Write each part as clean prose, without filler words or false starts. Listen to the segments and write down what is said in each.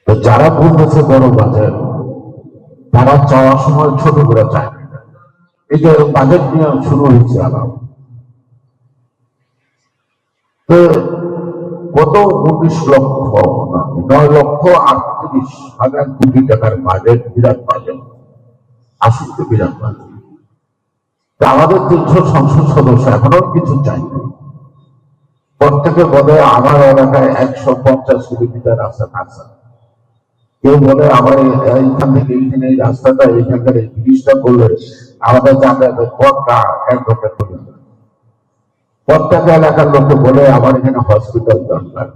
তো যারা বলতেছে বড় বাজেট, তারা চাওয়ার সময় ছোট করে চায়। এই যে বাজেট নিয়ে শুরু হয়েছে আলাপ, তো কত 19 লক্ষ 9,38,000 কোটি টাকার বাজেট, বিরাট বাজেট, আসলে তো বিরাট বাজেট। আমাদের 300 সংসদ সদস্য এখনো কিছু চাইনি। প্রত্যেকে বলে আমার এলাকায় 150 কিলোমিটার রাস্তা থাকছে, কেউ বলে আমার এইখান থেকে এইখানে এই রাস্তাটা, এইখানকার এই ব্রিজটা করলে আমাদের যাতায়াতের পথটা 1 ঘন্টা করে। প্রত্যেক এলাকার লোকে বলে আমার এখানে হসপিটাল দরকার,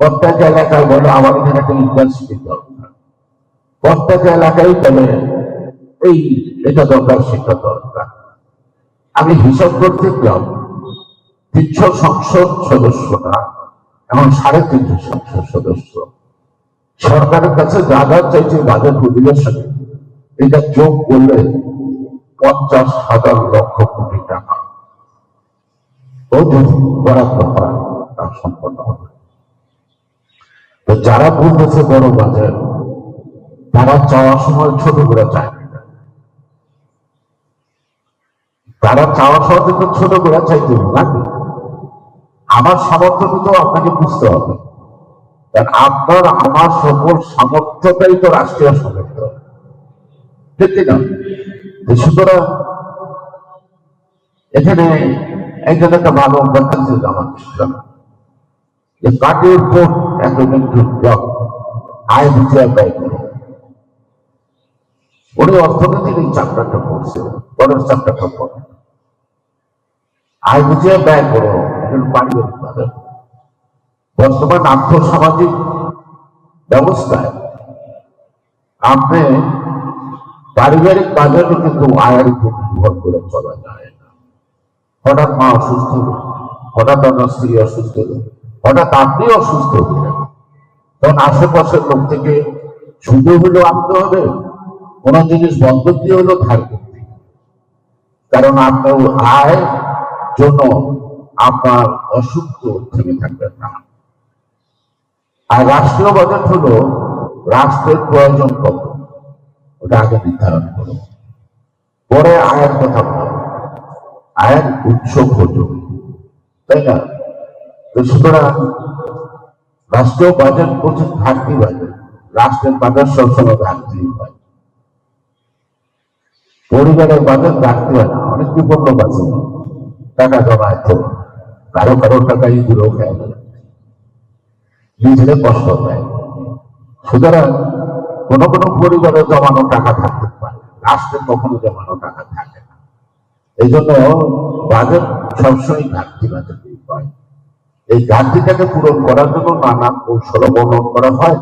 প্রত্যেক এলাকায় বলে আমার এখানে একটা ইউনিভার্সিটি দরকার, প্রত্যেক এলাকায় বলে এই এটা দরকার সেটা দরকার। আমি হিসাব করতে গেলাম 300 সংসদ সদস্যরা এখন 350 সংসদ সদস্য সরকারের কাছে যা যা চাইছে বাজেট অধিবেশনে, এটা যোগ করলে 50,000 লক্ষ কোটি টাকা বরাদ্দ করা তা সম্পন্ন হবে। তো যারা বলতেছে বড় বাজেট, তারা চাওয়ার সময় ছোট করে চায়। তারা চাওয়ার সময় তো ছোট করে চাইতে হবে নাকি? আমার সামর্থ্য তো আপনাকে বুঝতে হবে, কারণ আপনার আমার সকল সামর্থ্যটাই তো রাষ্ট্রীয় সামর্থ্য, ঠিক না? সুতরাং এখানে একজন একটা ভালো ভ্যাকেন্সি আমার যে কাটির কোর্ট একাডেমিক ব্লক আয় বিচার ব্যয় করে। উনি অর্থনীতির এই চ্যাপ্টারটা পড়ছে, পরের চ্যাপ্টারটা পড়ে আয় বিচার ব্যয় করো। পারিবারিক বাজার বর্তমান আর্থসামাজিক ব্যবস্থায় আপনি পারিবারিক বাজারে কিন্তু আয়ের উপর নির্ভর করে চলা যায় না। হঠাৎ মা অসুস্থ হল, হঠাৎ আপনার স্ত্রী অসুস্থ হল, হঠাৎ আপনি অসুস্থ হলেন, তখন আশেপাশের লোক থেকে শুধু হলেও আনতে হবে, কোন জিনিস বন্ধক দিয়ে হলেও ধার করতে, কারণ আপনার আয় জন্য আপনার অসুস্থ থেমে থাকবেন না। আর রাষ্ট্রীয় বাজেট হলো রাষ্ট্রের প্রয়োজন কত, ওটা আগে নির্ধারণ করো, পরে আয়ের কথা ভাবো, আয়ের উৎস খোঁজো, তাই না? তো সুতরাং রাষ্ট্রীয় বাজেট প্রচুর ঘাটতি বাজেট, রাষ্ট্রের বাজেট সবসময় ঘাটতি হয়, পরিবারের বাজেট ঘাটতি হয় না। অনেক বিপন্ন আছে, টাকা জমায় তো কারো কারো টাকা ইঁদুরেও খেয়ে গেল, নিজেদের কষ্ট দেয়। সুতরাং কোন কোন পরিবারে জমানো টাকা থাকতে পারে, রাষ্ট্রে কখনো জমানো টাকা থাকে না। এই জন্য বাজেট সবসময় ঘাটতি বাজেট হয়। এই ঘাটতিটাকে পূরণ করার জন্য নানা কৌশল অবলম্বন করা হয়।